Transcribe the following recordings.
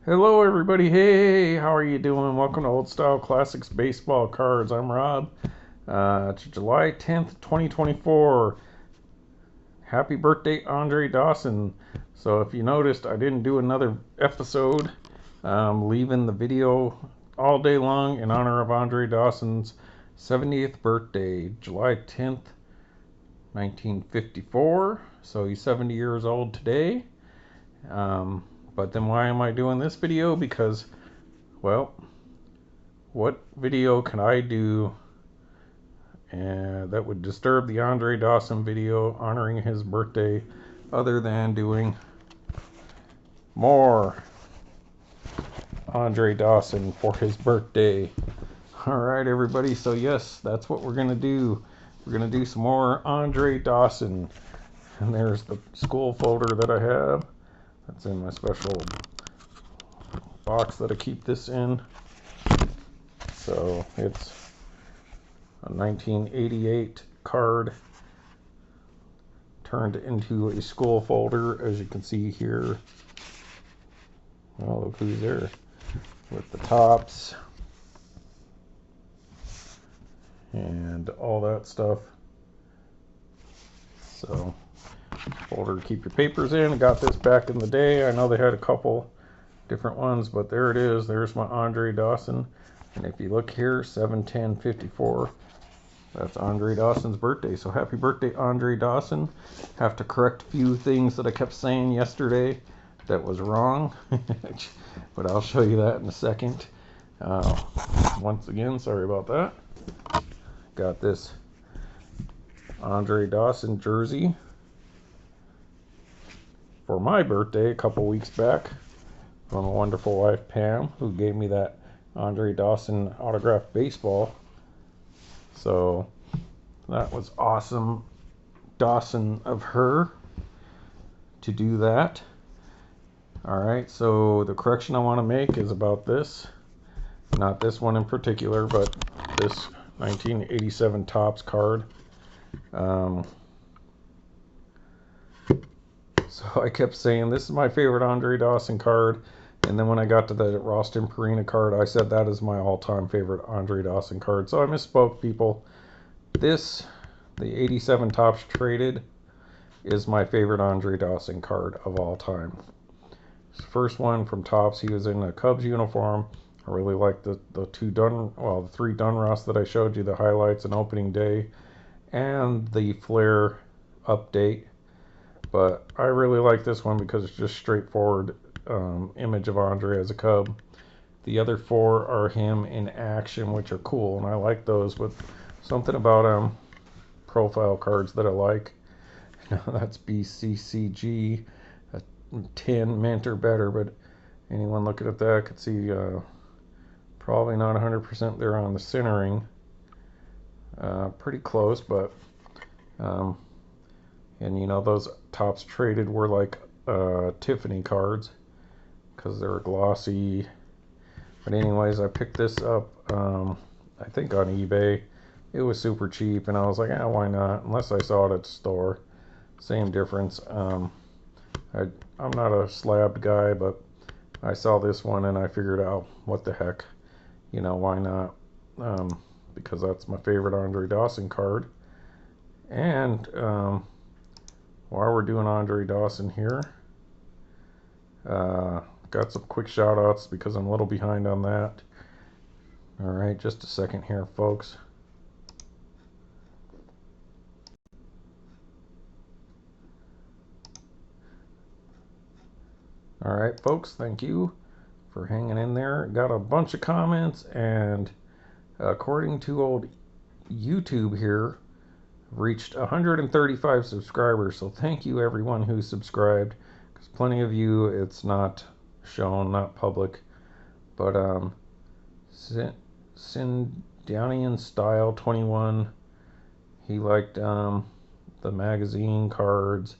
Hello, everybody. Hey, how are you doing? Welcome to Old Style Classics Baseball Cards. I'm Rob. It's July 10th, 2024. Happy birthday, Andre Dawson. So, if you noticed, I didn't do another episode. Leaving the video all day long in honor of Andre Dawson's 70th birthday, July 10th, 1954. So, he's 70 years old today. But then why am I doing this video? Because, well, what video can I do that would disturb the Andre Dawson video honoring his birthday other than doing more Andre Dawson for his birthday? Alright, everybody, so yes, that's what we're going to do. We're going to do some more Andre Dawson. And there's the school folder that I have. That's in my special box that I keep this in. So it's a 1988 card turned into a school folder, as you can see here. Oh, look who's there with the tops and all that stuff. So, folder to keep your papers in. I got this back in the day. I know they had a couple different ones, but there it is. There's my Andre Dawson. And if you look here, 7/10/54, that's Andre Dawson's birthday. So happy birthday, Andre Dawson. Have to correct a few things that I kept saying yesterday that was wrong. But I'll show you that in a second. Once again, sorry about that. Got this Andre Dawson jersey for my birthday a couple weeks back from a wonderful wife, Pam, who gave me that Andre Dawson autographed baseball. So that was awesome, Dawson of her, to do that. Alright, so the correction I want to make is about this. Not this one in particular, but this 1987 Topps card. So I kept saying, this is my favorite Andre Dawson card. And then when I got to the Roston Perina card, I said that is my all-time favorite Andre Dawson card. So I misspoke, people. This, the 87 Topps Traded, is my favorite Andre Dawson card of all time. First one from Topps, he was in a Cubs uniform. I really like the three Dunross that I showed you, the highlights and opening day, and the Flair update. But I really like this one because it's just straightforward image of Andre as a Cub. The other four are him in action, which are cool, and I like those. But something about profile cards that I like. That's BCCG, a 10 mint or better. But anyone looking at that could see probably not 100% there on the centering. Pretty close, but and you know, those Topps Traded were like Tiffany cards because they were glossy. But anyways, I picked this up I think on eBay. It was super cheap, and I was like, why not? Unless I saw it at the store. Same difference. I'm not a slabbed guy, but I saw this one and I figured out, what the heck, you know, why not? Because that's my favorite Andre Dawson card. And while we're doing Andre Dawson here, got some quick shout outs because I'm a little behind on that. Alright, just a second here, folks. Alright, folks, thank you for hanging in there. Got a bunch of comments, and according to old YouTube here, reached 135 subscribers. So thank you, everyone who subscribed, because plenty of you, it's not shown, not public. But Sindanian Style 21, he liked the magazine cards.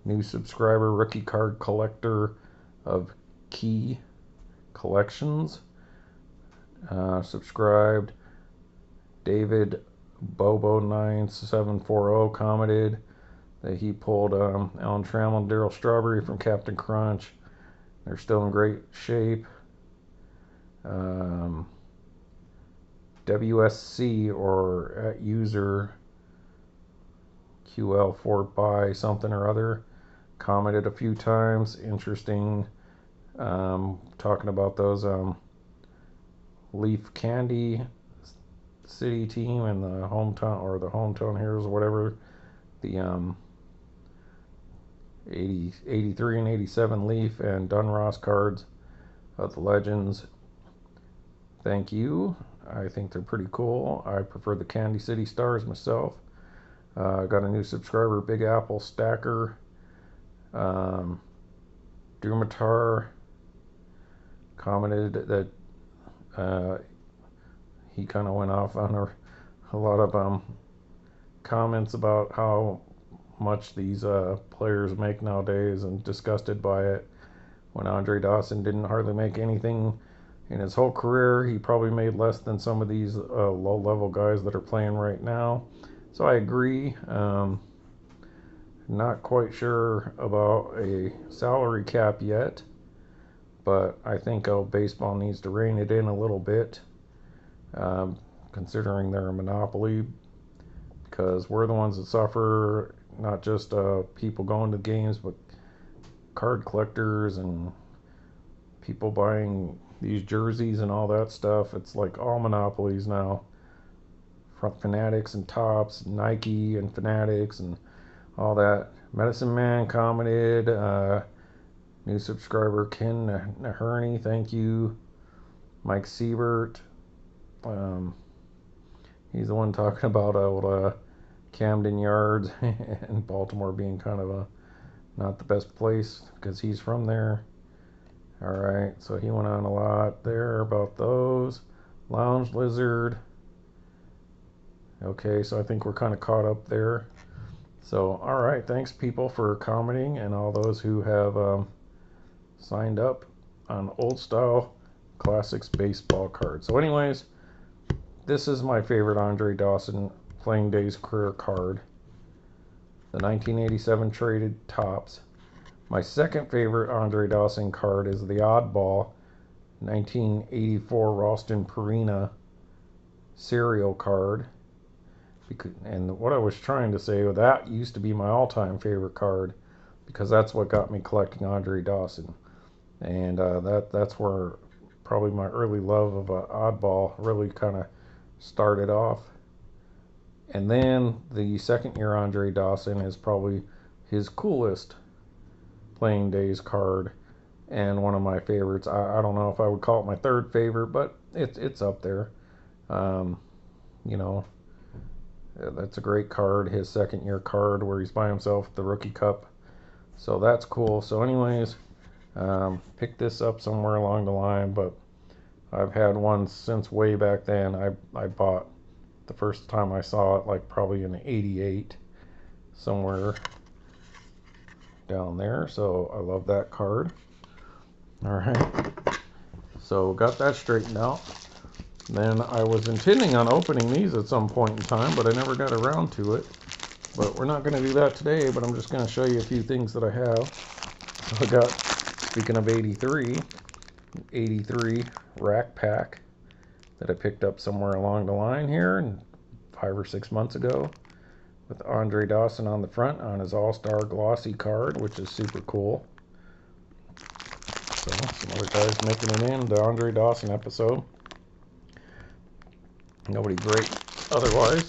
New subscriber, Rookie Card Collector of Key Collections, subscribed. David Bobo 9740 commented that he pulled Alan Trammell and Darryl Strawberry from Captain Crunch. They're still in great shape. WSC or user QL4 something or other commented a few times. Interesting. Talking about those Leaf Candy City team and the hometown heroes or whatever. The 83 and 87 Leaf and Dunross cards of the Legends. Thank you. I think they're pretty cool. I prefer the Candy City Stars myself. Got a new subscriber, Big Apple Stacker. Drumatar commented that he kind of went off on a lot of comments about how much these players make nowadays and disgusted by it. When Andre Dawson didn't hardly make anything in his whole career, he probably made less than some of these low-level guys that are playing right now. So I agree. Not quite sure about a salary cap yet, but I think baseball needs to rein it in a little bit, considering they're a monopoly, because we're the ones that suffer, not just people going to games, but card collectors and people buying these jerseys and all that stuff. It's like all monopolies now. From Fanatics and Topps, Nike and Fanatics and all that. Medicine Man commented. New subscriber Ken Naherney, thank you. Mike Siebert. He's the one talking about old Camden Yards and Baltimore being kind of not the best place because he's from there. Alright, so he went on a lot there about those. Lounge Lizard. Okay, so I think we're kind of caught up there. So, alright, thanks people for commenting and all those who have signed up on old style classics baseball cards. So anyways, this is my favorite Andre Dawson Playing Days career card. The 1987 traded Topps. My second favorite Andre Dawson card is the Oddball 1984 Ralston Purina serial card. And what I was trying to say, that used to be my all-time favorite card because that's what got me collecting Andre Dawson. And that's where probably my early love of Oddball really kind of started off. And then the second year Andre Dawson is probably his coolest Playing Days card and one of my favorites. I don't know if I would call it my third favorite, but it's up there. You know, that's a great card. His second year card where he's by himself at the Rookie Cup. So that's cool. So anyways, picked this up somewhere along the line, but I've had one since way back then. I bought the first time I saw it, like probably in '88, somewhere down there. So I love that card. Alright, so got that straightened out. Then I was intending on opening these at some point in time, but I never got around to it. But we're not going to do that today, but I'm just going to show you a few things that I have. So I got, speaking of 83 rack pack that I picked up somewhere along the line here 5 or 6 months ago with Andre Dawson on the front on his All-Star glossy card, which is super cool. So some other guys making it in the Andre Dawson episode. Nobody great otherwise,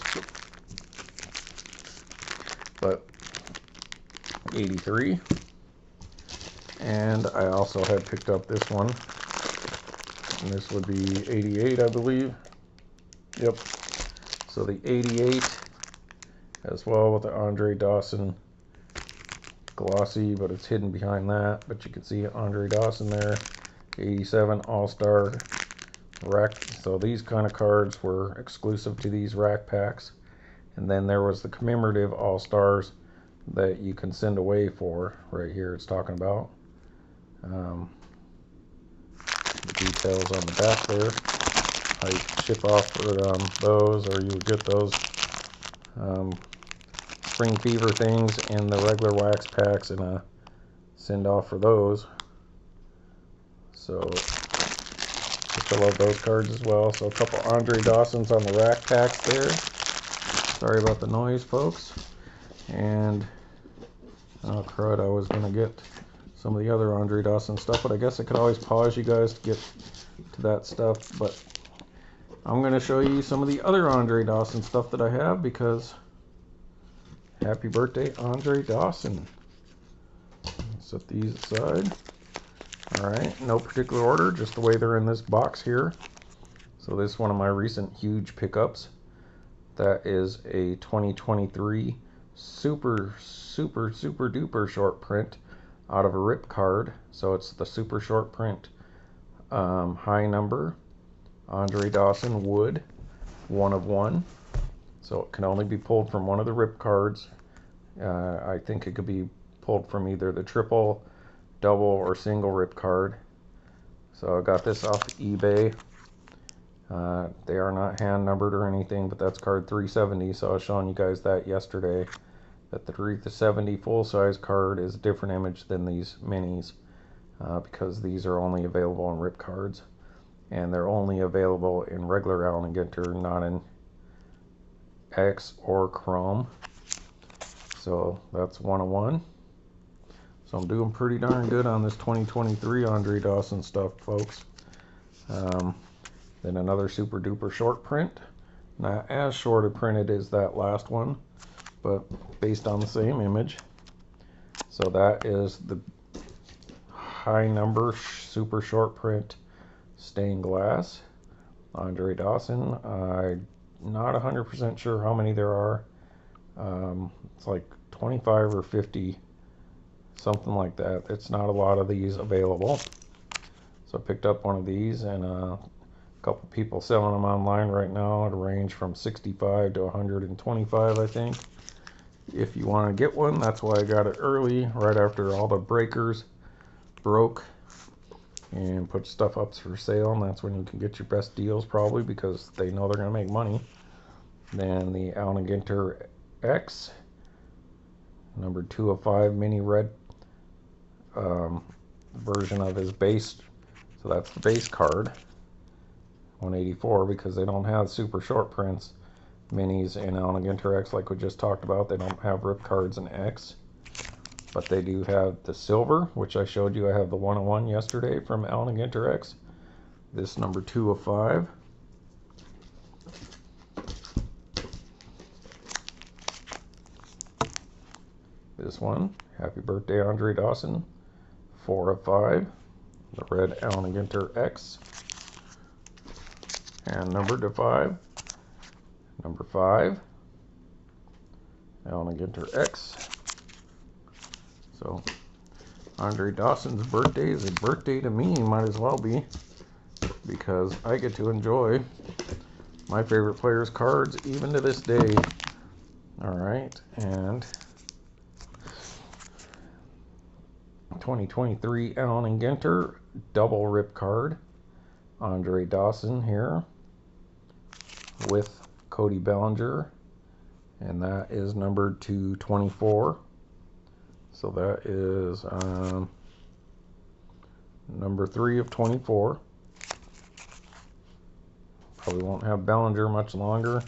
but 83. And I also had picked up this one, and this would be 88, I believe. Yep. So the 88 as well with the Andre Dawson glossy, but it's hidden behind that. But you can see Andre Dawson there. 87 All-Star rack. So these kind of cards were exclusive to these rack packs. And then there was the commemorative All-Stars that you can send away for. Right here it's talking about. The details on the back there. How you ship off for those, or you would get those Spring Fever things in the regular wax packs and send off for those. So just I love those cards as well. So a couple Andre Dawsons on the rack packs there. Sorry about the noise, folks. And oh crud, I was gonna get some of the other Andre Dawson stuff, but I guess I could always pause you guys to get to that stuff. But I'm gonna show you some of the other Andre Dawson stuff that I have, because happy birthday, Andre Dawson. Set these aside. Alright, no particular order, just the way they're in this box here. So this is one of my recent huge pickups. That is a 2023 super duper short print out of a rip card. So it's the super short print high number Andre Dawson Wood 1 of 1. So it can only be pulled from one of the rip cards. I think it could be pulled from either the triple, double, or single rip card. So I got this off eBay. They are not hand numbered or anything, but that's card 370. So I was showing you guys that yesterday, that the 370 full size card is a different image than these minis, because these are only available in rip cards, and they're only available in regular Allen Ginter, not in X or Chrome. So that's 1 of 1. So I'm doing pretty darn good on this 2023 Andre Dawson stuff, folks. Then another super duper short print. Not as short a printed as that last one, but based on the same image. So that is the high number super short print stained glass Andre Dawson. I'm not 100% sure how many there are. It's like 25 or 50, something like that. It's not a lot of these available. So I picked up one of these, and a couple people selling them online right now at a range from 65 to 125, I think. If you want to get one, that's why I got it early, right after all the breakers broke, and put stuff up for sale, and that's when you can get your best deals, probably, because they know they're going to make money. Then the Allen Ginter X, number 2 of 5 mini red version of his base. So that's the base card, 184, because they don't have super short prints minis in Allen Ginter X like we just talked about. They don't have rip cards in X, but they do have the silver, which I showed you. I have the 1 of 1 yesterday from Allen Ginter X. This number 2 of 5. This one, happy birthday, Andre Dawson, 4 of 5. The red Allen Ginter X. And numbered to 5. Number 5, Allen Ginter X. So Andre Dawson's birthday is a birthday to me, might as well be, because I get to enjoy my favorite players' cards even to this day. Alright, and 2023 Allen Ginter double rip card, Andre Dawson here with Cody Bellinger, and that is numbered to 24. So that is number 3 of 24. Probably won't have Bellinger much longer,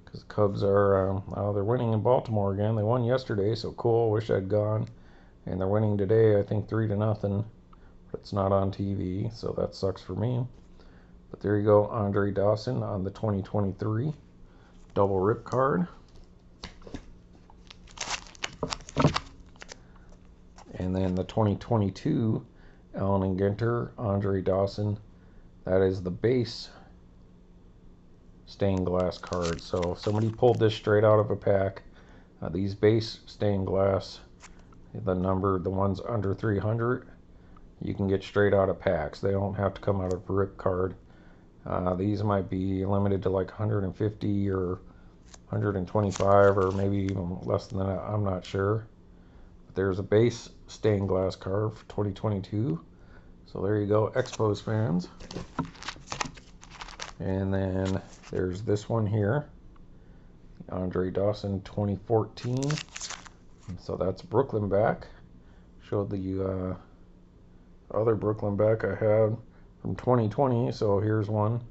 because the Cubs are they're winning in Baltimore again. They won yesterday, so cool. Wish I'd gone. And they're winning today, I think 3-0, but it's not on TV, so that sucks for me. But there you go, Andre Dawson on the 2023 double rip card. And then the 2022 Allen Ginter Andre Dawson, that is the base stained glass card. So if somebody pulled this straight out of a pack, these base stained glass, the ones under 300, you can get straight out of packs. They don't have to come out of a rip card. These might be limited to like 150 or 125, or maybe even less than that. I'm not sure. But there's a base stained glass card for 2022. So there you go, Expos fans. And then there's this one here, Andre Dawson 2014. So that's Brooklyn back. Showed the other Brooklyn back I had from 2020. So here's one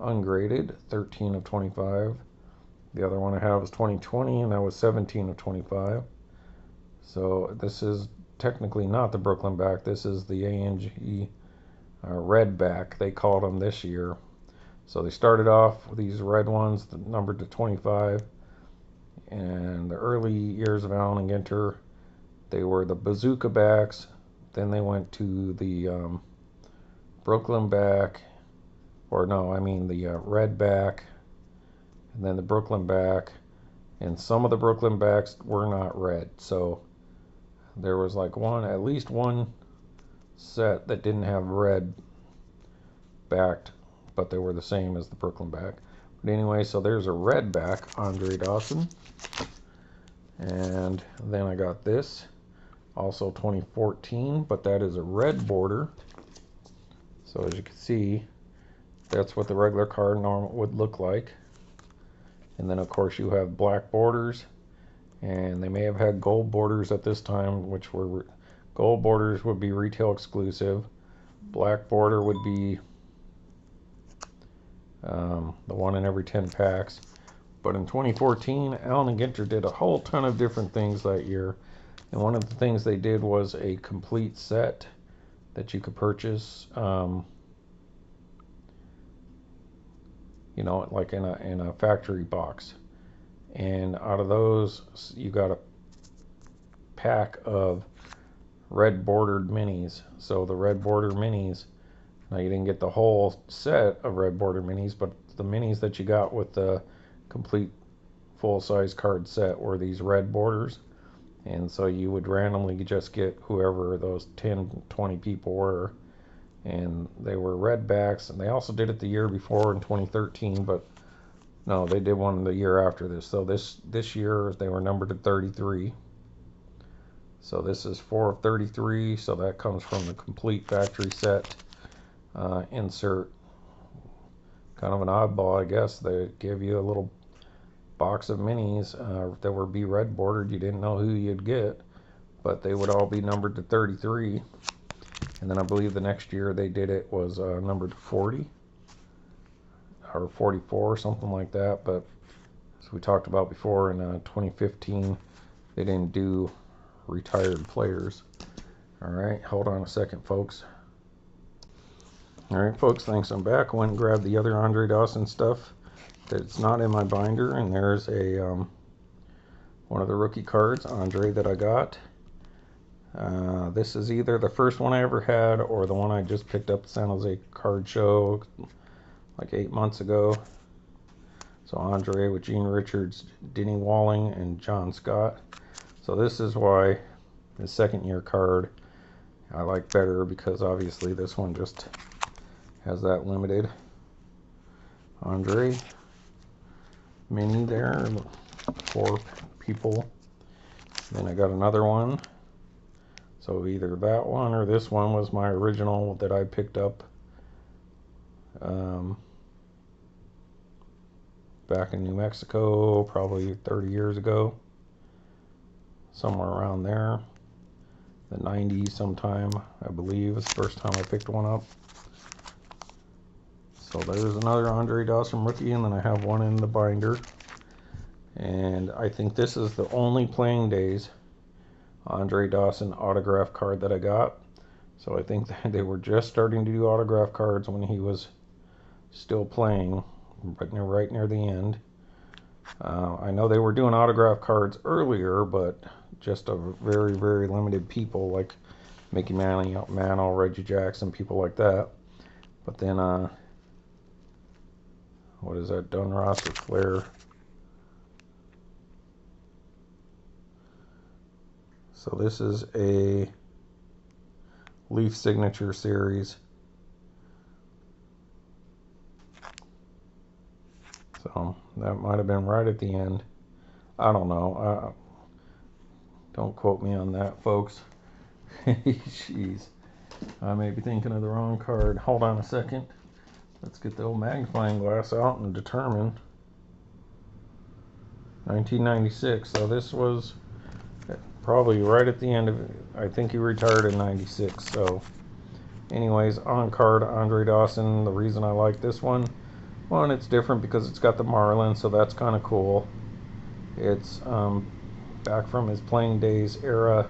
ungraded, 13 of 25. The other one I have is 2020, and that was 17 of 25. So this is technically not the Brooklyn back. This is the ANG red back, they called them this year. So they started off with these red ones, numbered to 25. And the early years of Allen Ginter, they were the bazooka backs. Then they went to the Brooklyn back, or no, I mean the red back, and then the Brooklyn back. And some of the Brooklyn backs were not red. So there was like at least one set that didn't have red backed, but they were the same as the Brooklyn back. But anyway, so there's a red back, Andre Dawson. And then I got this, also 2014, but that is a red border. So as you can see, that's what the regular card would look like. And then of course you have black borders, and they may have had gold borders at this time, which were gold borders would be retail exclusive. Black border would be the one in every 10 packs. But in 2014, Allen Ginter did a whole ton of different things that year. And one of the things they did was a complete set that you could purchase, you know, like in a factory box. And out of those, you got a pack of red bordered minis. So the red border minis, now you didn't get the whole set of red border minis, but the minis that you got with the complete full-size card set were these red borders. And so you would randomly just get whoever those 10, 20 people were, and they were red backs. And they also did it the year before in 2013, but no, they did one the year after this. So this year they were numbered to 33. So this is 4 of 33, so that comes from the complete factory set insert. Kind of an oddball, I guess. They give you a little box of minis that would be red bordered. You didn't know who you'd get, but they would all be numbered to 33. And then I believe the next year they did it was numbered to 40 or 44, something like that. But as we talked about before, in 2015 they didn't do retired players. All right, hold on a second, folks. All right, folks, thanks. I'm back. I went and grabbed the other Andre Dawson stuff that's not in my binder, and there's a one of the rookie cards, Andre, that I got. This is either the first one I ever had or the one I just picked up at San Jose Card Show like 8 months ago. So Andre with Gene Richards, Denny Walling, and John Scott. So this is why the second year card I like better, because obviously this one just has that limited Andre mini there, 4 people. Then I got another one. So either that one or this one was my original that I picked up back in New Mexico, probably 30 years ago. Somewhere around there. The 90s sometime, I believe, is the first time I picked one up. So there's another Andre Dawson rookie, and then I have one in the binder. And I think this is the only playing days Andre Dawson autograph card that I got. So I think that they were just starting to do autograph cards when he was still playing, but right near the end. I know they were doing autograph cards earlier, but just a very, very limited people, like Mickey Mantle, Reggie Jackson, people like that. But then, what is that, Dunross or Flair? So this is a Leaf Signature Series. So that might have been right at the end. I don't know. Don't quote me on that, folks. Jeez. I may be thinking of the wrong card. Hold on a second. Let's get the old magnifying glass out and determine. 1996. So this was probably right at the end of it. I think he retired in 96. So Anyways, on card Andre Dawson. The reason I like this one, it's different because it's got the Marlin, so that's kind of cool. It's back from his playing days era,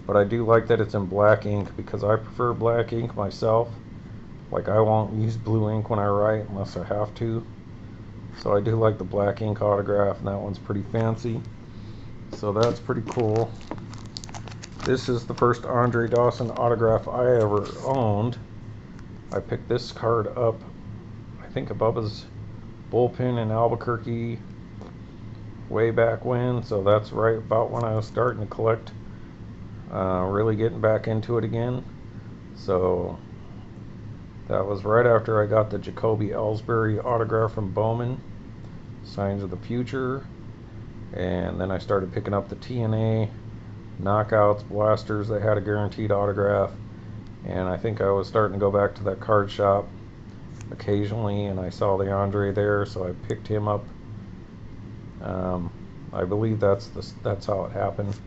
but I do like that it's in black ink because I prefer black ink myself. Like, I won't use blue ink when I write unless I have to. So I do like the black ink autograph, and that one's pretty fancy. So that's pretty cool. This is the first Andre Dawson autograph I ever owned. I picked this card up, I think, above his bullpen in Albuquerque way back when. So that's right about when I was starting to collect, really getting back into it again. So that was right after I got the Jacoby Ellsbury autograph from Bowman, Signs of the Future. And then I started picking up the TNA knockouts, blasters that had a guaranteed autograph. And I think I was starting to go back to that card shop occasionally, and I saw the Andre there, so I picked him up. I believe that's how it happened,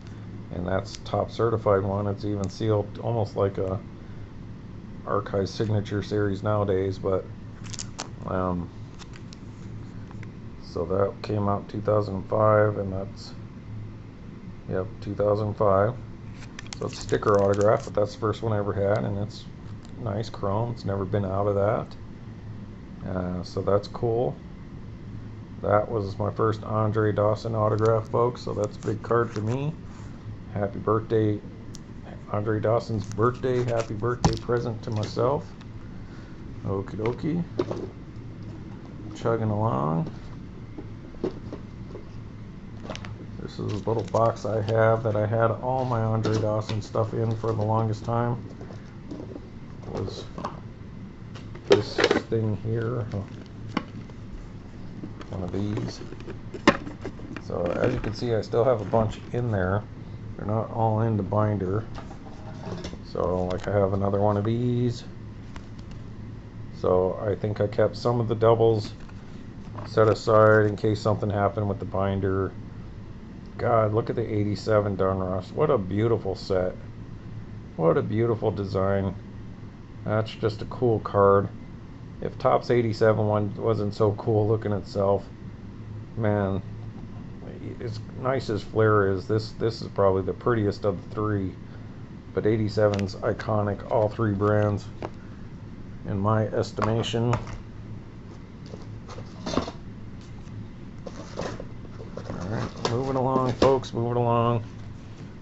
and that's top certified one. It's even sealed, almost like a Archive Signature Series nowadays, but so that came out in 2005, and that's, yep, 2005. So it's sticker autograph, but that's the first one I ever had, and it's nice chrome. It's never been out of that. So that's cool. That was my first Andre Dawson autograph, folks, so that's a big card for me. Happy birthday, Andre Dawson's birthday. Happy birthday present to myself. Okie dokie. Chugging along. This is a little box I have that I had all my Andre Dawson stuff in for the longest time. It was this thing here. One of these. So as you can see, I still have a bunch in there. They're not all in the binder. So like I have another one of these. So I think I kept some of the doubles set aside in case something happened with the binder. God, look at the 87 Donruss. What a beautiful set. What a beautiful design. That's just a cool card. If Topps 87 one wasn't so cool looking itself, man, as nice as Flair is, this is probably the prettiest of the three. But 87's iconic, all three brands, in my estimation. Alright, moving along, folks, moving along.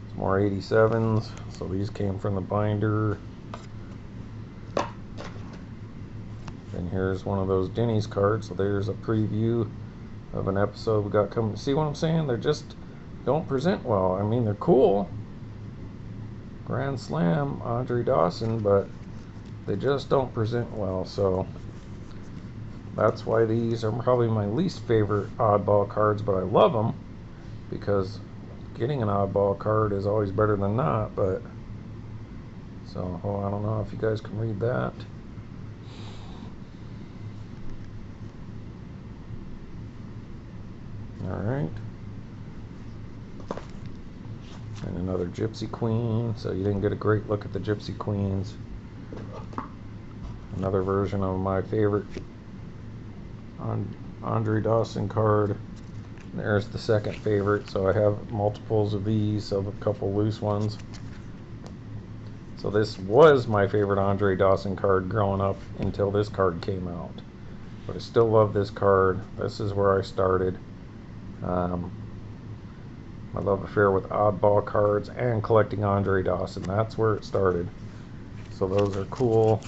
Some more 87s. So these came from the binder. And here's one of those Denny's cards. So there's a preview of an episode we got coming. See what I'm saying? They're just don't present well. I mean, they're cool. Grand Slam, Andre Dawson, but they just don't present well. So that's why these are probably my least favorite oddball cards, but I love them because getting an oddball card is always better than not. But so, I don't know if you guys can read that. Alright. And another Gypsy Queen. So you didn't get a great look at the Gypsy Queens. Another version of my favorite Andre Dawson card. There's the second favorite. So I have multiples of these, of a couple loose ones. So this was my favorite Andre Dawson card growing up until this card came out. But I still love this card. This is where I started. My love affair with oddball cards and collecting Andre Dawson. That's where it started. So those are cool.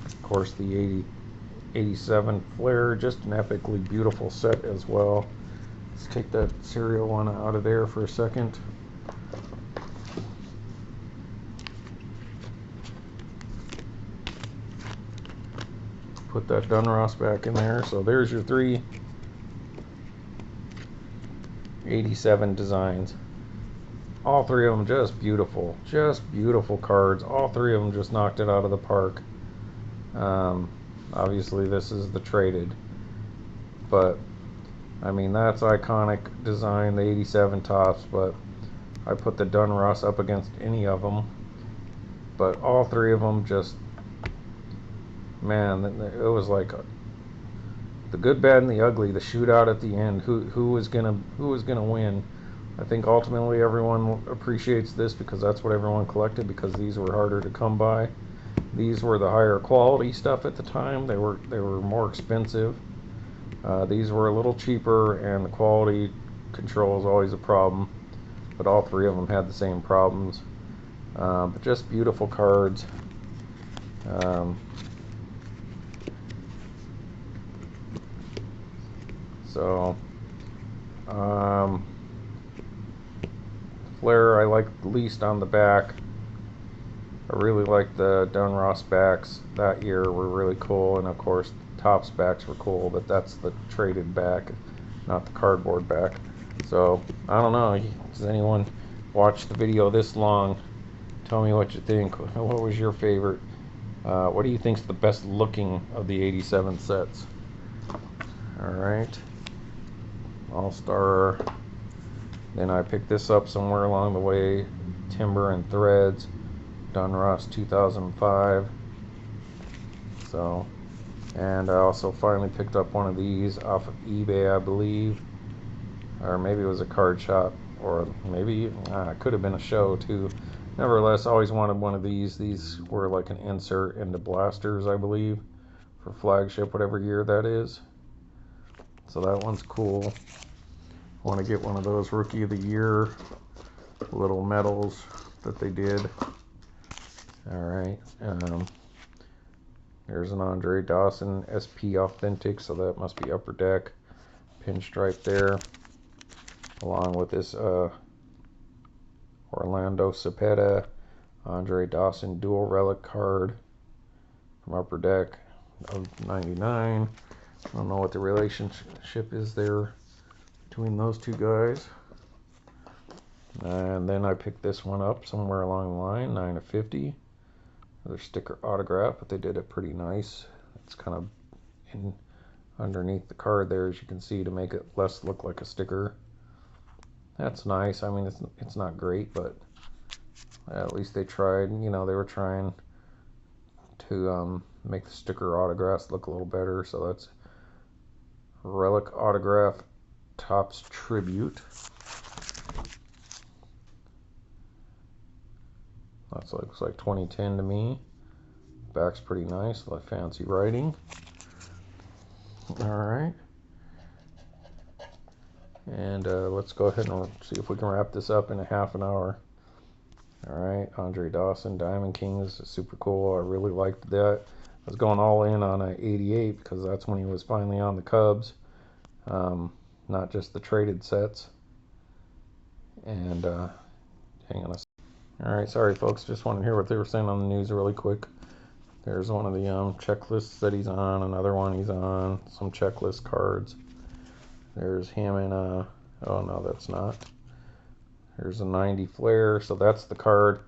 Of course, the 87 Flair, just an epically beautiful set as well. Let's take that serial one out of there for a second. Put that Donruss back in there. So there's your three 87 designs. All three of them just beautiful cards. All three of them just knocked it out of the park. Obviously this is the traded, but I mean, that's iconic design, the 87 Topps, but I put the Donruss up against any of them. But all three of them just man, it was like the good, bad, and the ugly. The shootout at the end. Who was gonna win? I think ultimately everyone appreciates this because that's what everyone collected, because these were harder to come by. These were the higher quality stuff at the time. They were more expensive. These were a little cheaper, and the quality control is always a problem. But all three of them had the same problems. But just beautiful cards. Um, so, Flair I like least on the back. I really like the Dunross backs that year were really cool, and of course Topps backs were cool, but that's the traded back, not the cardboard back. So I don't know. Does anyone watch the video this long? Tell me what you think. What was your favorite? What do you think's the best looking of the '87 sets? All right, All-Star. Then I picked this up somewhere along the way. Timber and Threads, Dunross 2005. So, and I also finally picked up one of these off of eBay, I believe, or maybe it was a card shop, or maybe it could have been a show too. Nevertheless, I always wanted one of these. These were like an insert into blasters, I believe, for flagship, whatever year that is. So that one's cool. I want to get one of those Rookie of the Year little medals that they did. All right. There's an Andre Dawson SP Authentic, so that must be Upper Deck. Pinstripe there, along with this Orlando Cepeda Andre Dawson Dual Relic card from Upper Deck of '99. I don't know what the relationship is there between those two guys. And then I picked this one up somewhere along the line, 9 of 50. Another sticker autograph, but they did it pretty nice. It's kind of in underneath the card there, as you can see, to make it less look like a sticker. That's nice. I mean, it's not great, but at least they tried. You know, they were trying to make the sticker autographs look a little better. So that's Relic autograph Topps Tribute. That looks like 2010 to me. Back's pretty nice, like fancy writing. All right. And let's go ahead and see if we can wrap this up in a half an hour. All right, Andre Dawson, Diamond Kings, super cool. I really liked that. I was going all in on an '88 because that's when he was finally on the Cubs, not just the traded sets. And hang on a second. All right, sorry folks, just wanted to hear what they were saying on the news really quick. There's one of the checklists that he's on, another one he's on, some checklist cards. There's him in a, oh no, that's not. There's a 90 Flair, so that's the card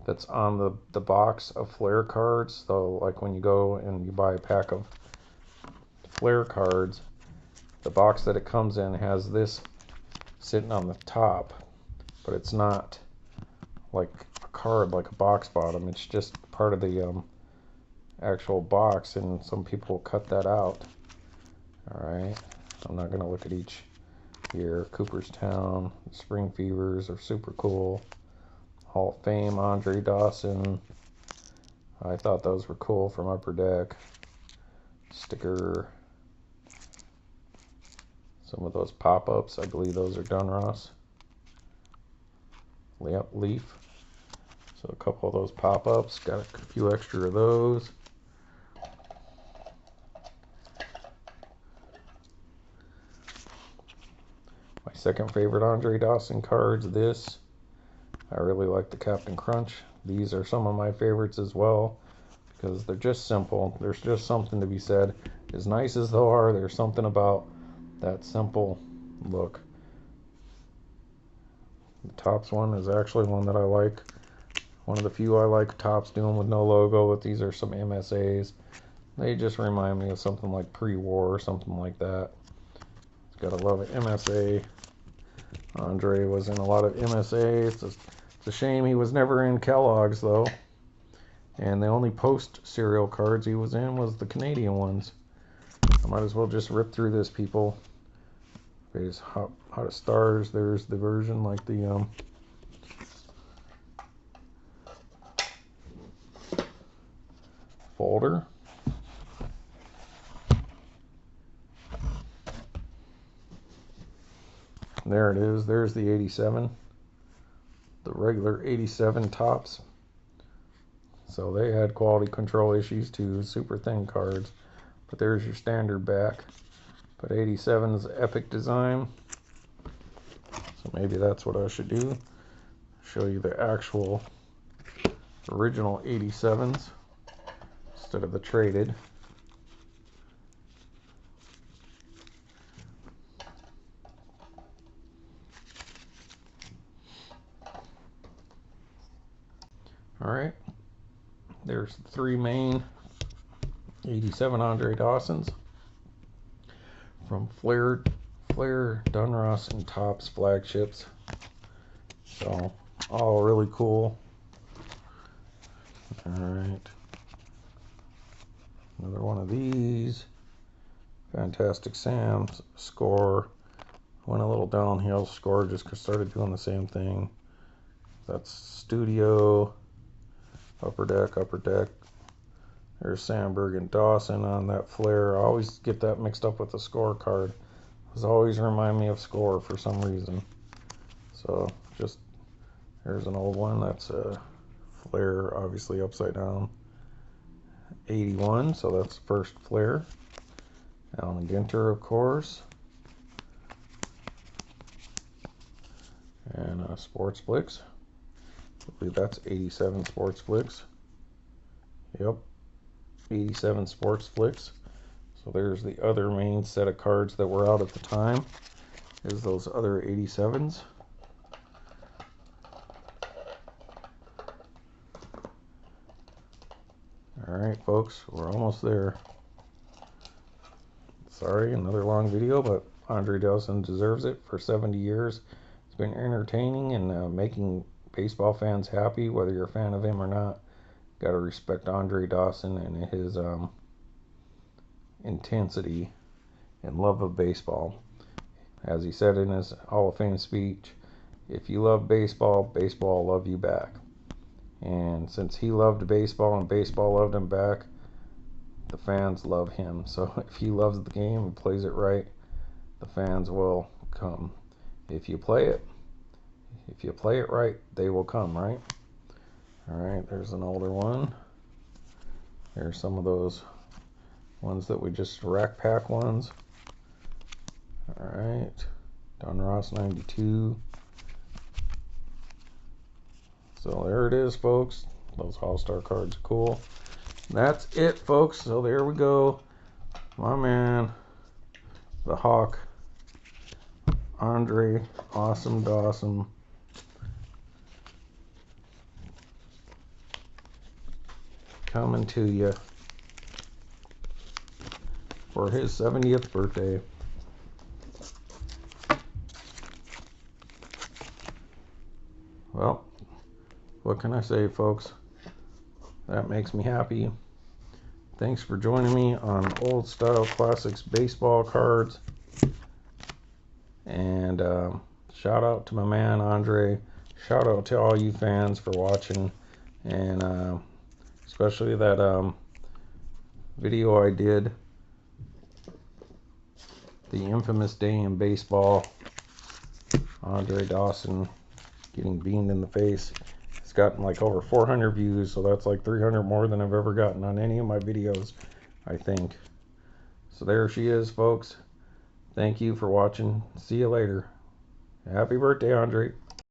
that's on the box of Flair cards. So like when you go and you buy a pack of Flair cards, the box that it comes in has this sitting on the top, but it's not like a card, like a box bottom. It's just part of the actual box, and some people cut that out. All right, I'm not gonna look at each here. Cooperstown, Spring Fevers are super cool. Hall of Fame, Andre Dawson. I thought those were cool from Upper Deck. Sticker. Some of those pop-ups, I believe those are Dunross. Yep, Leaf. So a couple of those pop-ups. Got a few extra of those. My second favorite Andre Dawson cards, this. I really like the Captain Crunch. These are some of my favorites as well because they're just simple. There's just something to be said. As nice as they are, there's something about that simple look. The Topps one is actually one that I like. One of the few I like Topps doing with no logo, but these are some MSAs. They just remind me of something like pre-war or something like that. Gotta love it. MSA. Andre was in a lot of MSAs. It's a shame he was never in Kellogg's though. And the only post-serial cards he was in was the Canadian ones. I might as well just rip through this, people. There's Hottest Stars. There's the version like the folder. There it is. There's the 87. The regular 87 tops. So they had quality control issues too. Super thin cards. But there's your standard back. But 87 is epic design. So maybe that's what I should do. Show you the actual original 87s instead of the traded. Alright, there's the three main 87 Andre Dawsons from Flair, Dunross, and Topps flagships. So, all really cool. Alright, another one of these. Fantastic Sam's score. Went a little downhill, score just started doing the same thing. That's Studio. Upper Deck. There's Sandberg and Dawson on that Flair. I always get that mixed up with the score card. It always remind me of score for some reason. So just there's an old one. That's a Flair, obviously upside down. 81. So that's the first Flair. Allen Ginter, of course. And Sports Flicks. I believe that's 87 Sports Flicks. Yep, 87 Sports Flicks. So there's the other main set of cards that were out at the time. Is those other 87s. Alright folks, we're almost there. Sorry, another long video, but Andre Dawson deserves it for 70 years. It's been entertaining and making baseball fans happy, whether you're a fan of him or not. Gotta respect Andre Dawson and his intensity and love of baseball. As he said in his Hall of Fame speech, if you love baseball, baseball will love you back. And since he loved baseball and baseball loved him back, the fans love him. So if he loves the game and plays it right, the fans will come. If you play it right, they will come, right? Alright, there's an older one. There's some of those ones that we just rack pack ones. Alright, Dunross 92. So there it is, folks. Those All-Star cards are cool. That's it, folks. So there we go. My man, the Hawk, Andre Awesome Dawson. Coming to you for his 70th birthday. Well, what can I say, folks? That makes me happy. Thanks for joining me on Old Style Classics baseball cards. And shout out to my man Andre. Shout out to all you fans for watching. And especially that video I did, the infamous day in baseball, Andre Dawson getting beamed in the face. It's gotten like over 400 views, so that's like 300 more than I've ever gotten on any of my videos, I think. So there she is, folks. Thank you for watching. See you later. Happy birthday, Andre.